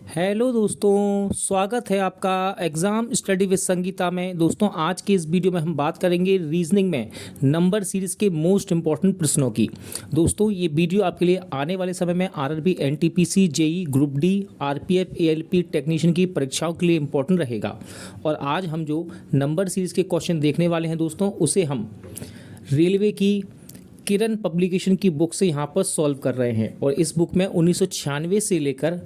Hello दोस्तों, स्वागत है आपका एग्ज़ाम स्टडी विद संगीता में। दोस्तों, आज की इस वीडियो में हम बात करेंगे रीजनिंग में नंबर सीरीज़ के मोस्ट इंपॉर्टेंट प्रश्नों की। दोस्तों, ये वीडियो आपके लिए आने वाले समय में RRB, NTPC, JE, group D, RPF, ALP technician की परीक्षाओं के लिए इंपॉर्टेंट रहेगा। और आज हम जो नंबर सीरीज़ के क्वेश्चन देखने वाले हैं दोस्तों, उसे हम रेलवे की किरण पब्लिकेशन की बुक से यहाँ पर सॉल्व कर रहे हैं। और इस बुक में 1996 से लेकर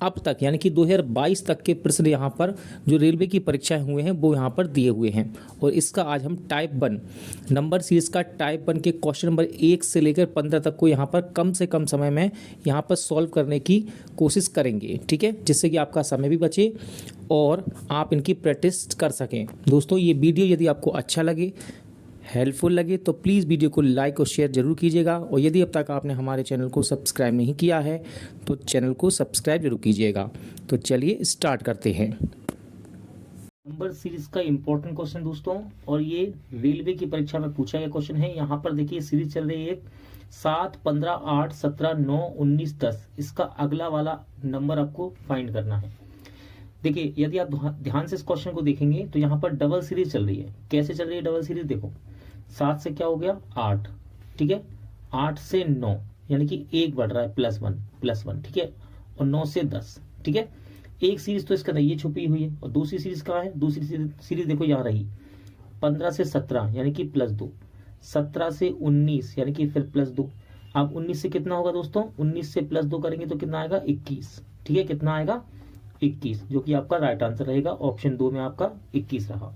अब तक यानी कि 2022 तक के प्रश्न यहाँ पर जो रेलवे की परीक्षाएं हुए हैं वो यहाँ पर दिए हुए हैं। और इसका आज हम टाइप 1 नंबर सीरीज़ का टाइप 1 के क्वेश्चन नंबर 1 से लेकर 15 तक को यहाँ पर कम से कम समय में यहाँ पर सॉल्व करने की कोशिश करेंगे, ठीक है, जिससे कि आपका समय भी बचे और आप इनकी प्रैक्टिस कर सकें। दोस्तों, ये वीडियो यदि आपको अच्छा लगे, हेल्पफुल लगे तो प्लीज़ वीडियो को लाइक और शेयर जरूर कीजिएगा। और यदि अब तक आपने हमारे चैनल को सब्सक्राइब नहीं किया है तो चैनल को सब्सक्राइब जरूर कीजिएगा। तो चलिए स्टार्ट करते हैं। नंबर सीरीज़ का इम्पोर्टेंट क्वेश्चन दोस्तों, और ये रेलवे की परीक्षा में पूछा गया क्वेश्चन है। यहाँ पर देखिए सीरीज चल रही है 7, 15, 8, 17, 9, 19, 10। इसका अगला वाला नंबर आपको फाइंड करना है। देखिए, यदि आप ध्यान से इस क्वेश्चन को देखेंगे तो यहाँ पर डबल सीरीज चल रही है। कैसे चल रही है डबल सीरीज? देखो, 7 से क्या हो गया 8, ठीक है, 8 से 9 यानी कि 1 बढ़ रहा है +1, ठीक है, और 9 से 10, ठीक है। एक सीरीज तो इसके अंदर ये छुपी हुई है। और दूसरी सीरीज कहाँ है? दूसरी सीरीज देखो यहाँ रही 15 से 17 यानी कि +2, 17 से 19 यानी कि फिर +2। अब 19 से कितना होगा दोस्तों? 19 से +2 करेंगे तो कितना आएगा? 21, ठीक है, कितना आएगा? 21, जो कि आपका राइट आंसर रहेगा। ऑप्शन 2 में आपका 21 रहा।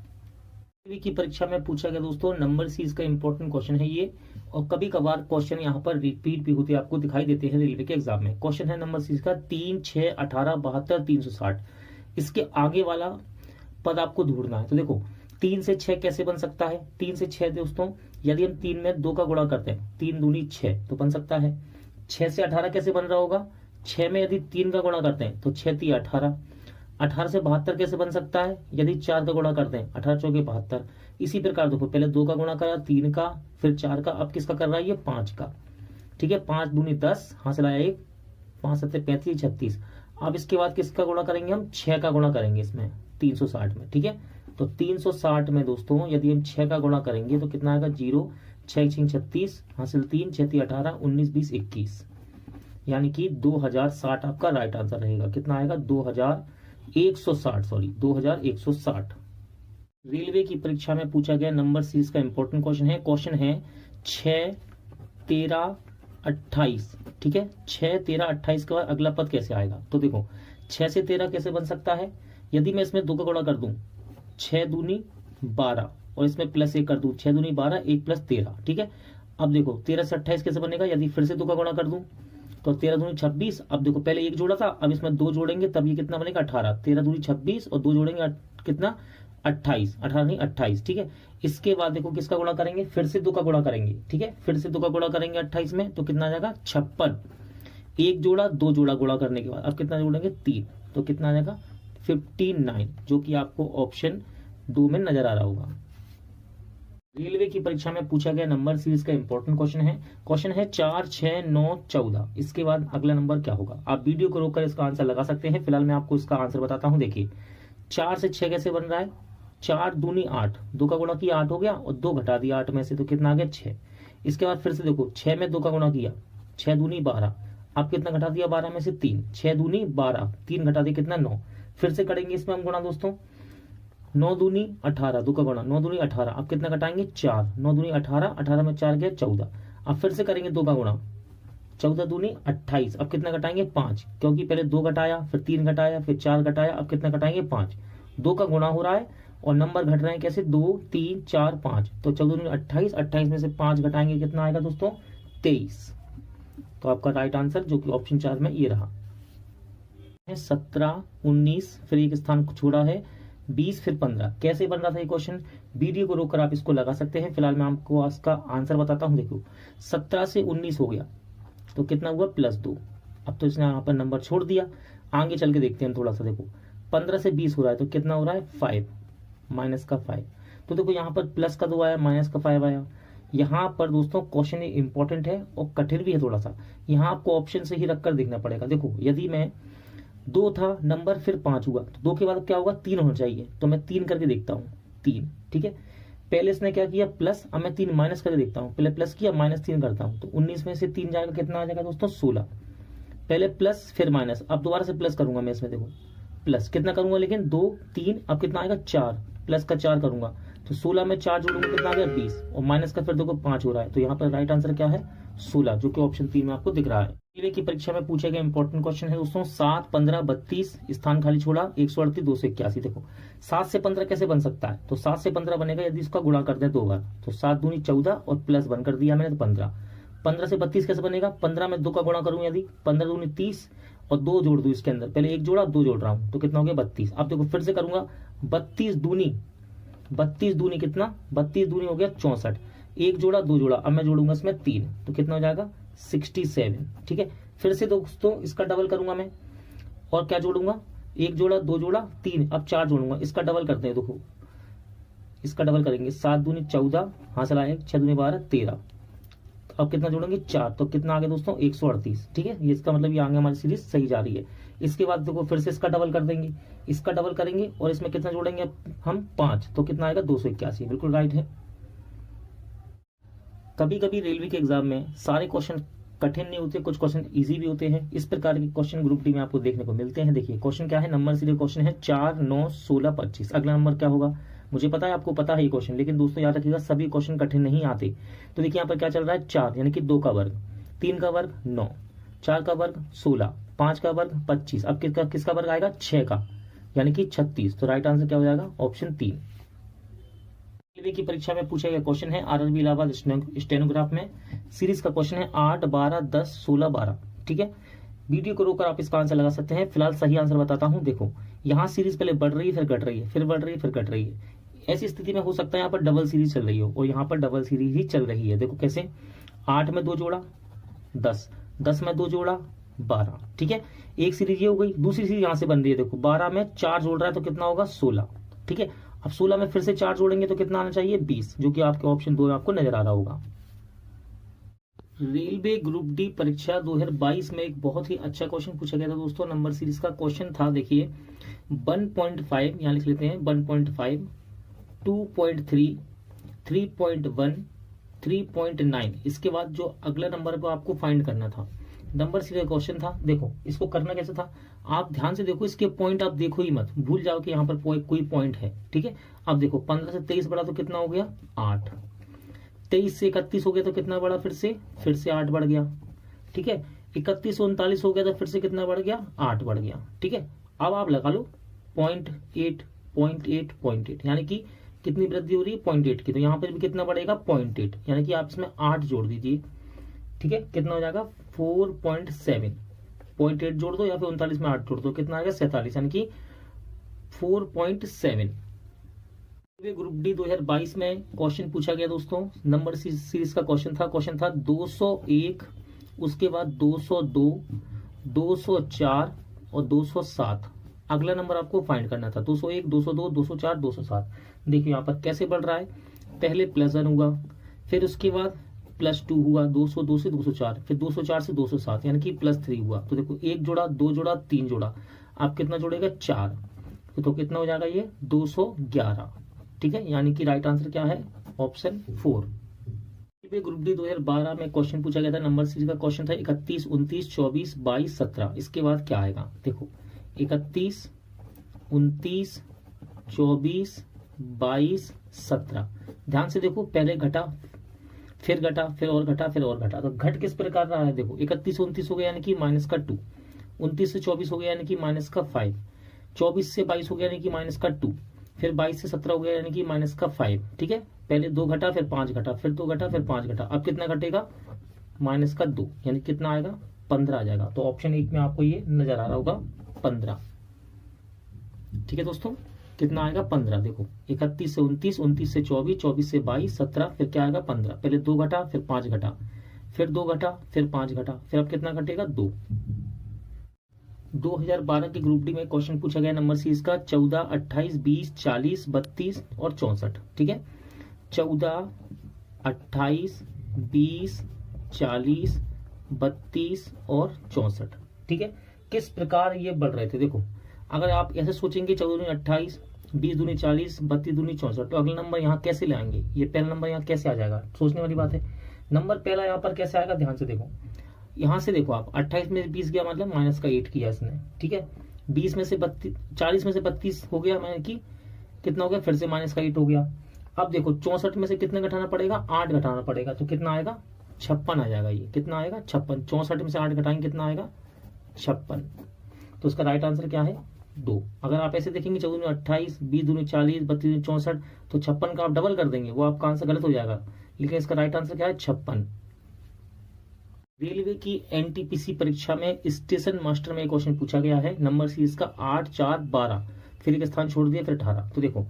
रेलवे की परीक्षा में पूछा गया दोस्तों नंबर सीरीज का इंपॉर्टेंट क्वेश्चन है ये। और कभी कभार क्वेश्चन यहाँ पर रिपीट भी होते आपको दिखाई देते हैं रेलवे के एग्जाम में। क्वेश्चन है नंबर सीरीज का 3, 6, 18, 72, 360। इसके आगे वाला पद आपको ढूंढना है। तो देखो, 3 से 6 कैसे बन सकता है? 3 से 6 दोस्तों, यदि हम 3 में 2 का गुणा करते हैं, 3 दूनी 6 तो बन सकता है। 6 से 18 कैसे बन रहा होगा? 6 में यदि 3 का गुणा करते हैं तो 6 3 18। 18 से 72 कैसे बन सकता है? यदि 4 का गुणा करते हैं, 18 चौके 72। इसी प्रकार देखो, पहले 2 का गुणा करा, 3 का, फिर 4 का, अब किसका कर रहा है? ये 5 का, ठीक है। 5 दूनी 10, हासिल आया 1, 5 7 35, 36। अब इसके बाद किसका गुणा करेंगे? हम 6 का गुणा करेंगे इसमें 360 में, ठीक है। तो 360 में दोस्तों यदि हम 6 का गुणा करेंगे तो कितना आएगा? 0, 6 6 36, हासिल 3, 6 3 18, 19 20 21, यानी कि 2060 आपका राइट आंसर रहेगा। कितना आएगा? 2160, सॉरी 2160। रेलवे की परीक्षा में पूछा गया नंबर सीरीज का इंपॉर्टेंट क्वेश्चन है। क्वेश्चन है 6, 13, 28, ठीक है। 6, 13, 28 के बाद अगला पद कैसे आएगा? तो देखो, 6 से 13 कैसे बन सकता है? यदि मैं इसमें 2 का गुणा कर दूं, 6 दूनी 12 और इसमें +1 कर दूं, 6 दूनी 12, 1 + 13, ठीक है। अब देखो 13 से 28 कैसे बनेगा? यदि फिर से 2 का गुणा कर दूं तो 13 दूनी 26। अब देखो, पहले 1 जोड़ा था, अब इसमें 2 जोड़ेंगे तब ये कितना बनेगा? 18। 13 दूनी 26 और 2 जोड़ेंगे कितना? 28, 18 नहीं 28, ठीक है। इसके बाद देखो किसका गुणा करेंगे? फिर से 2 का गुणा करेंगे, ठीक है, फिर से 2 का गुणा करेंगे 28 में तो कितना आ जाएगा? 56। 1 जोड़ा, 2 जोड़ा गुणा करने के बाद अब कितना जोड़ेंगे? 3, तो कितना आ जाएगा? 59, जो कि आपको ऑप्शन 2 में नजर आ रहा होगा। रेलवे की परीक्षा में पूछा गया नंबर सीरीज का इंपॉर्टेंट क्वेश्चन है। क्वेश्चन है 4, 6, 9, 14। इसके बाद अगला नंबर क्या होगा? आप वीडियो को रोककर इसका आंसर लगा सकते हैं। फिलहाल मैं आपको इसका आंसर बताता हूं। देखिए, 4 से 6 कैसे बन रहा है? 4 दूनी 8, 2 का गुणा किया 8 हो गया और 2 घटा दिया 8 में से तो कितना आ गया? 6। इसके बाद फिर से देखो, 6 में 2 का गुणा किया, 6 दूनी 12, अब कितना घटा दिया? 12 में से 3, 6 दूनी 12, 3 घटा दिया कितना? 9। फिर से करेंगे इसमें हम गुणा दोस्तों, 9 दूनी 18, 2 का गुणा, 9 दूनी 18, अब कितना घटाएंगे? 4, 9 दूनी 18, 18 में 4 गया 14। अब फिर से करेंगे 2 का गुणा, 14 दूनी 28, अब कितना घटाएंगे? 5, क्योंकि पहले 2 घटाया, फिर 3 घटाया, फिर 4 घटाया, अब कितना घटाएंगे? 5। 2 का गुणा हो रहा है और नंबर घट रहे हैं कैसे? 2 3 4 5, तो 14 दूनी 28, 28 में से 5 घटाएंगे कितना आएगा दोस्तों? 23। तो आपका राइट आंसर जो कि ऑप्शन 4 में ये रहा। 17, 19, फिर एक स्थान छोड़ा है, 20 फिर 15। कैसे बन रहा था ये क्वेश्चन? वीडियो को रोककर आप इसको लगा सकते हैं। फिलहाल मैं आपको इसका आंसर बताता हूं। देखो, 17 से 19 हो गया तो कितना हुआ? +2। अब तो इसने यहाँ पर नंबर छोड़ दिया। आगे चल के देखते हैं थोड़ा सा। देखो, 15 से 20 हो रहा है तो कितना हो रहा है? 5, -5। तो देखो यहाँ पर प्लस का 2 आया, -5 आया। यहाँ पर दोस्तों क्वेश्चन इंपॉर्टेंट है और कठिन भी है थोड़ा सा। यहाँ आपको ऑप्शन से ही रखकर देखना पड़ेगा। देखो, यदि मैं 2 था नंबर, फिर 5 हुआ, तो 2 के बाद क्या होगा, 3 होना चाहिए, तो मैं 3 करके देखता हूँ, 3, ठीक है। पहले इसने क्या किया प्लस, अब मैं 3 माइनस करके देखता हूँ, पहले प्लस किया -3 करता हूँ, तो 19 में से 3 जाएगा, कितना आ जाएगा दोस्तों 16। पहले प्लस फिर माइनस, अब दोबारा से प्लस करूंगा मैं इसमें, देखो प्लस कितना करूंगा, लेकिन 2 3, अब कितना आएगा 4, प्लस का 4 करूंगा, तो 16 में 4 जोड़ूंगा, कितना आ गया 20, और माइनस का फिर देखो 5 हो रहा है, तो यहाँ पर राइट आंसर क्या है 16, जो कि ऑप्शन 3 में आपको दिख रहा है। रेलवे की परीक्षा में पूछे गए इंपॉर्टेंट क्वेश्चन है दोस्तों, 7 15 32 स्थान खाली छोड़ा, 138 281। देखो 7 से 15 कैसे बन सकता है, तो 7 से 15 बनेगा यदि इसका गुणा कर दे 2 बार, तो 7 दूनी 14 और प्लस 1 कर दिया मैंने, तो 15। 15 से 32 कैसे बनेगा, 15 में 2 का गुणा करूं यदि, 15 दूनी 30 और 2 जोड़ दूं इसके अंदर, पहले 1 जोड़ा 2 जोड़ रहा हूं, तो कितना हो गया 32। अब देखो फिर से करूंगा, 32 दूनी कितना, 32 दूनी हो गया 64, 1 जोड़ा 2 जोड़ा, अब मैं जोड़ूंगा इसमें 3, तो कितना हो जाएगा 67, ठीक है। फिर से दोस्तों इसका डबल करूंगा मैं, और क्या जोड़ूंगा, 1 जोड़ा 2 जोड़ा 3, अब 4 जोड़ूंगा, इसका डबल करते हैं, देखो इसका डबल करेंगे, 7 दूनी 14, हासिल आए 6 दूनी 12 13, अब कितना जोड़ेंगे 4, तो कितना आ गया दोस्तों 138, ठीक है। ये इसका मतलब ये आगे हमारी सीरीज सही जा रही है। इसके बाद देखो फिर से इसका डबल कर देंगे, इसका डबल करेंगे और इसमें कितना जोड़ेंगे हम 5, तो कितना आएगा 281, बिल्कुल राइट है। कभी कभी रेलवे के एग्जाम में सारे क्वेश्चन कठिन नहीं होते, कुछ क्वेश्चन इजी भी होते हैं, इस प्रकार के क्वेश्चन ग्रुप डी में आपको देखने को मिलते हैं। देखिए क्वेश्चन क्या है, नंबर सीरीज क्वेश्चन है 4 9 16 25। अगला नंबर क्या होगा, मुझे पता है आपको पता है ये क्वेश्चन, लेकिन दोस्तों याद रखिएगा सभी क्वेश्चन कठिन नहीं आते। तो देखिए यहाँ पर क्या चल रहा है, 4 यानी कि 2 का वर्ग, 3 का वर्ग 9, 4 का वर्ग 16, 5 का वर्ग 25, अब किसका वर्ग आएगा 6 का, यानी कि 36। तो राइट आंसर क्या हो जाएगा ऑप्शन 3। रेलवे की परीक्षा में पूछा गया क्वेश्चन है आरआरबी इलाहाबाद स्टेनोग्राफ में, सीरीज का क्वेश्चन है 8 12 10 16 12, ठीक है। वीडियो को रोककर आप इसका आंसर लगा सकते हैं। फिलहाल सही आंसर बताता हूं, देखो यहाँ सीरीज पहले बढ़ रही है, फिर घट रही है, फिर बढ़ रही है, फिर घट रही है। ऐसी स्थिति में हो सकता है यहाँ पर डबल सीरीज चल रही हो, और यहाँ पर डबल सीरीज ही चल रही है। देखो कैसे, 8 में 2 जोड़ा 10, 10 में 2 जोड़ा 12, ठीक है। एक सीरीज ये हो गई, दूसरी सीरीज यहाँ से बन रही है, देखो 12 में 4 जोड़ रहा है तो कितना होगा 16, ठीक है। अब 16 में फिर से 4 जोड़ेंगे तो कितना आना चाहिए 20, जो कि आपके ऑप्शन 2 में आपको नजर आ रहा होगा। रेलवे ग्रुप डी परीक्षा 2022 में एक बहुत ही अच्छा क्वेश्चन पूछा गया था दोस्तों, नंबर सीरीज का क्वेश्चन था। देखिए 1.5 यहाँ लिख लेते हैं, 1.5 2.3 3.1 3.9, इसके बाद जो अगला नंबर को आपको फाइंड करना था, नंबर सीरीज क्वेश्चन था। देखो इसको करना कैसे था, आप ध्यान से देखो, इसके पॉइंट आप देखो ही मत, भूल जाओ कि यहाँ पर कोई पॉइंट है, ठीक है। अब देखो 15 से 23 बढ़ा तो कितना हो गया 8, 23 से 31 हो गया तो कितना बढ़ा, फिर से 8 बढ़ गया, ठीक है। 31 से 39 हो गया तो फिर से कितना बढ़ गया 8 बढ़ गया, ठीक है। अब आप लगा लो 0.8 0.8 0.8, यानी कि कितनी वृद्धि हो रही है 0.8 की, तो यहाँ पर भी कितना बढ़ेगा 0.8, यानी कि आप इसमें 8 जोड़ दीजिए, ठीक है। कितना हो जाएगा 4.7, 0.8 जोड़ दो या फिर 39 में 8 जोड़ दो, कितना आएगा 47, यानी कि 4.7। ग्रुप डी 2022 में क्वेश्चन पूछा गया दोस्तों, नंबर सीरीज का क्वेश्चन था 201, उसके बाद 202 204 और 207। अगला नंबर आपको फाइंड करना था 201 202 204 207। देखिए यहाँ पर कैसे बढ़ रहा है, पहले +1 हुआ, फिर उसके बाद +2 हुआ, 202 से 204, फिर 204 से 207, यानी कि +3 हुआ। तो देखो 1 जोड़ा 2 जोड़ा 3 जोड़ा, आप कितना जोड़ेगा 4, तो कितना हो जाएगा ये 211, ठीक है। यानी कि राइट आंसर क्या है ऑप्शन 4। ग्रुप डी 2012 में क्वेश्चन पूछा गया था, नंबर सीरीज का क्वेश्चन था 31 29 24 22 17। इसके बाद क्या आएगा, देखो 31 29 24 22 17। ध्यान से देखो, पहले घटा, फिर घटा, फिर और घटा, फिर और घटा। तो घट किस प्रकार रहा है, देखो 31 से 29 हो गया यानी कि -2, 29 से 24 हो गया यानी कि -5, 24 से 22 हो गया यानी कि -2, फिर 22 से 17 हो गया यानी कि -5, ठीक है। पहले 2 घटा, फिर 5 घटा, फिर 2 घटा, फिर 5 घटा, अब कितना घटेगा -2, यानी कितना आएगा 15 आ जाएगा। तो ऑप्शन 1 में आपको ये नजर आ रहा होगा 15, ठीक है दोस्तों। कितना आएगा 15, देखो 31 से 29, 29 से 24, 24 से 22, 17, फिर क्या आएगा 15। पहले 2 घटा, फिर 5 घटा, फिर 2 घटा, फिर 5 घटा, फिर अब कितना घटेगा 2। 2012 के ग्रुप डी में क्वेश्चन पूछा गया नंबर सीरीज का 14 28 20 40 32 और 64, ठीक है। 14 28 20 40 32 और 64, ठीक है। किस प्रकार ये बढ़ रहे थे। देखो अगर आप ऐसे सोचेंगे 14 दूनी 28, 20 दूनी 40, 32 दूनी 64, तो अगला नंबर यहाँ कैसे ले आएंगे, ये पहला नंबर यहाँ कैसे आ जाएगा, सोचने वाली बात है। नंबर पहला यहाँ पर कैसे आएगा, ध्यान से देखो। यहाँ से देखो आप 28 में 20 गया मतलब माइनस का 8 किया इसने, ठीक है। 20 में से 32, 40 में से 32 हो गया, मैंने कि कितना हो गया, फिर से माइनस का 8 हो गया। अब देखो 64 में से कितने घटाना पड़ेगा, 8 घटाना पड़ेगा, तो कितना आएगा, 56 आ जाएगा। ये कितना आएगा, 56। 64 में से 8 घटाएंगे कितना आएगा, 56। तो उसका राइट आंसर क्या है, 2। अगर आप ऐसे देखेंगे 14 दूनी 28, 20 दूनी 40, 32 दूनी 64, तो 56 का आप डबल कर देंगे, वो आपका आंसर गलत हो जाएगा। लेकिन इसका राइट आंसर क्या है, 56। रेलवे की एनटीपीसी परीक्षा में स्टेशन मास्टर में एक क्वेश्चन पूछा गया है, नंबर सीरीज का 8, 4, 12, फिर एक स्थान छोड़ दिया, फिर 18। तो देखो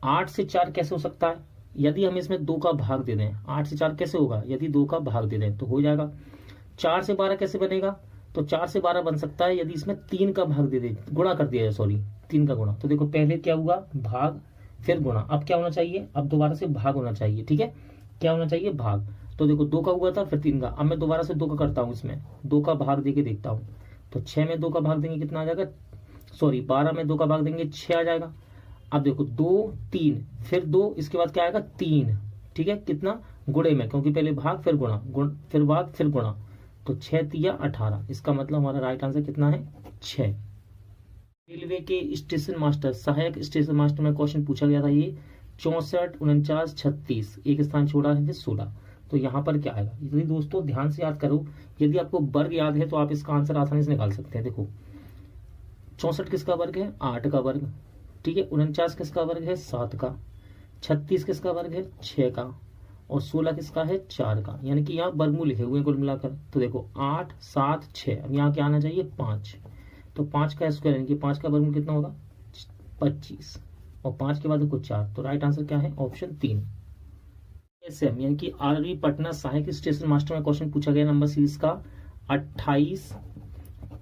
8 से 4 कैसे हो सकता है, यदि हम इसमें 2 का भाग दे दें। 8 से 4 कैसे होगा, यदि 2 का भाग दे दें तो हो जाएगा। 4 से 12 कैसे बनेगा, तो 4 से 12 बन सकता है यदि इसमें 3 का भाग दे दे, गुणा कर दिया जाए, सॉरी 3 का गुणा। तो देखो पहले क्या हुआ, भाग, फिर गुणा। अब क्या होना चाहिए, अब दोबारा से भाग होना चाहिए, ठीक है। क्या होना चाहिए, भाग। तो देखो 2 का हुआ था, फिर 3 का। अब मैं दोबारा से 2 का करता हूँ, इसमें 2 का भाग देके देखता हूँ। तो 6 में 2 का भाग देंगे कितना आ जाएगा, सॉरी 12 में 2 का भाग देंगे 6 आ जाएगा। अब देखो 2, 3, फिर 2, इसके बाद क्या आएगा 3, ठीक है। कितना, गुणे में, क्योंकि पहले भाग फिर गुणा, फिर भाग फिर गुणा। तो 6 तिया 18, इसका मतलब हमारा राइट आंसर कितना है, 6। रेलवे के स्टेशन मास्टर, सहायक स्टेशन मास्टर में क्वेश्चन पूछा गया था ये 64, 49, 36, एक स्थान छोड़ा है फिर 16। तो यहाँ पर क्या आएगा, यदि दोस्तों ध्यान से याद करो, यदि आपको वर्ग याद है तो आप इसका आंसर आसानी से निकाल सकते हैं। देखो 64 किसका वर्ग है, 8 का वर्ग, ठीक है। 49 किसका वर्ग है, 7 का। 36 किसका वर्ग है, 6 का। और 16 किसका है, 4 का। यानी कि यहाँ वर्गमूल लिखे हुए हैं कुल मिलाकर। तो देखो 8, 7, 6, अब यहाँ क्या आना चाहिए, 5। तो 5 का स्क्वायर यानी कि 5 का वर्गमूल कितना होगा, 25। और 5 के बाद देखो 4। तो राइट आंसर क्या है, ऑप्शन 3। एसएम यानी कि आरवी पटना सहायक स्टेशन मास्टर में क्वेश्चन पूछा गया, नंबर सीरीज का 28,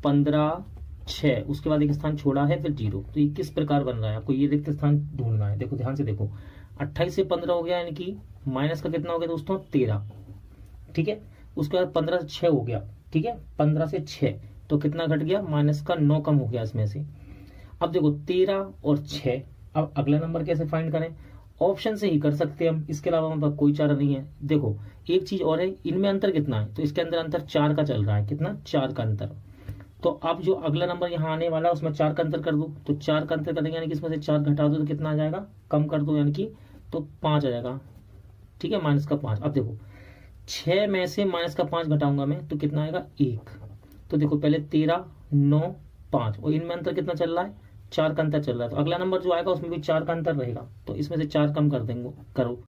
15, 6, उसके बाद एक स्थान छोड़ा है फिर 0। तो ये किस प्रकार बन रहा है, आपको ये रिक्त स्थान ढूंढना है। देखो ध्यान से देखो, 28 से 15 हो गया, यानी कि माइनस का कितना हो गया दोस्तों, 13, ठीक है। उसके बाद 15 से 6 हो गया, ठीक है। 15 से 6 तो कितना घट गया, माइनस का 9 कम हो गया इसमें से। अब देखो 13 और 6, अब अगला नंबर कैसे फाइंड करें, ऑप्शन से ही कर सकते हैं हम, इसके अलावा हमारे पास कोई चारा नहीं है। देखो एक चीज और है, इनमें अंतर कितना है, तो इसके अंदर अंतर 4 का चल रहा है, कितना, 4 का अंतर। तो अब जो अगला नंबर यहाँ आने वाला है उसमें 4 का अंतर कर दो, तो 4 का अंतर करेंगे यानी कि इसमें से 4 घटा दो तो कितना आ जाएगा, कम कर दो यानी कि तो 5 आ जाएगा, ठीक है, माइनस का 5। अब देखो 6 में से माइनस का 5 घटाऊंगा मैं तो कितना आएगा, 1। तो देखो पहले 13, 9, 5, और इनमें अंतर कितना चल रहा है, 4 का अंतर चल रहा है। तो अगला नंबर जो आएगा उसमें भी 4 का अंतर रहेगा, तो इसमें से 4 कम कर देंगे, करो।